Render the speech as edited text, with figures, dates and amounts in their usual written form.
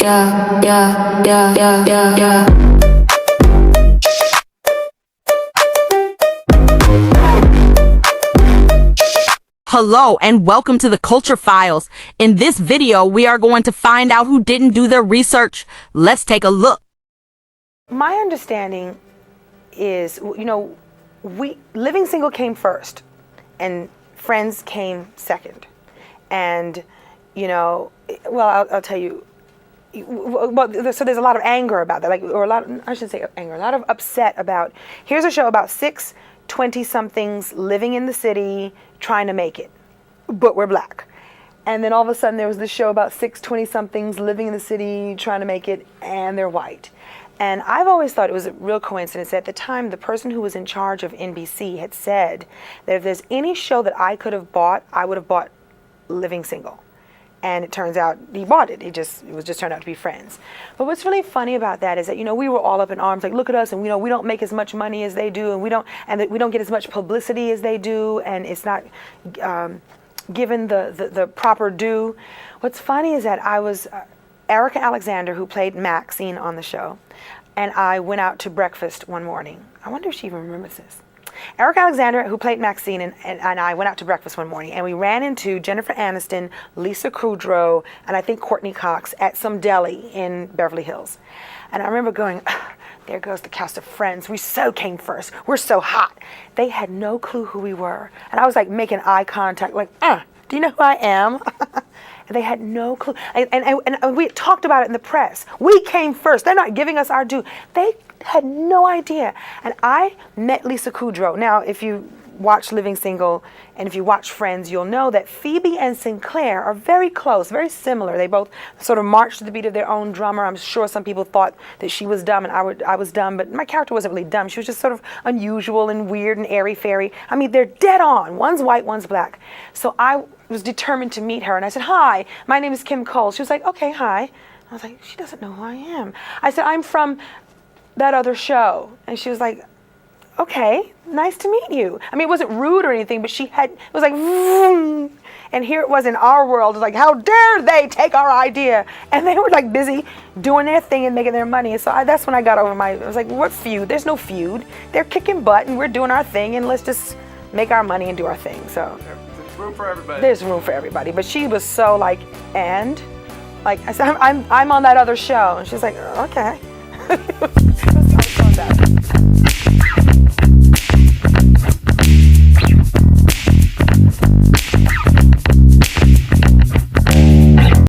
yeah, yeah, yeah, yeah, yeah, yeah. Hello and welcome to the Culture Files. In this video, we are going to find out who didn't do their research. Let's take a look. My understanding is, Living Single came first and Friends came second. And, I'll tell you, so there's a lot of anger about that, I shouldn't say anger, a lot of upset about, here's a show about 6 20-somethings living in the city trying to make it, but we're black. And then all of a sudden there was this show about 6 20-somethings living in the city trying to make it, and they're white. And I've always thought it was a real coincidence. At the time, the person who was in charge of NBC had said that if there's any show that I could have bought, I would have bought Living Single. And it turns out he bought it. It was just turned out to be Friends. But what's really funny about that is that, we were all up in arms, like, look at us, and we don't make as much money as they do, and we don't get as much publicity as they do, and it's not given the proper due. What's funny is that I was Erica Alexander, who played Maxine on the show, and I went out to breakfast one morning. I wonder if she even remembers this. Erica Alexander, who played Maxine, and I went out to breakfast one morning, and we ran into Jennifer Aniston, Lisa Kudrow, and I think Courtney Cox at some deli in Beverly Hills. And I remember going, there goes the cast of Friends. We so came first. We're so hot. They had no clue who we were. And I was like making eye contact, like, do you know who I am? And they had no clue. And we talked about it in the press. We came first. They're not giving us our due. They had no idea. And I met Lisa Kudrow. Now, if you watch Living Single and if you watch Friends, you'll know that Phoebe and Sinclair are very close, very similar. They both sort of march to the beat of their own drummer. I'm sure some people thought that she was dumb and I was dumb, but my character wasn't really dumb. She was just sort of unusual and weird and airy-fairy. I mean, they're dead on. One's white, one's black. So I was determined to meet her, and I said, hi, my name is Kim Cole. She was like, okay, hi. I was like, she doesn't know who I am. I said, I'm from that other show. And she was like, okay, nice to meet you. I mean, it wasn't rude or anything, but it was like, vroom. And here it was in our world, like, how dare they take our idea? And they were like busy doing their thing and making their money. And so that's when I got over I was like, what feud? There's no feud. They're kicking butt and we're doing our thing, and let's just make our money and do our thing. So there's room for everybody. There's room for everybody. But she was so like, and? Like I said, I'm on that other show. And she's like, okay.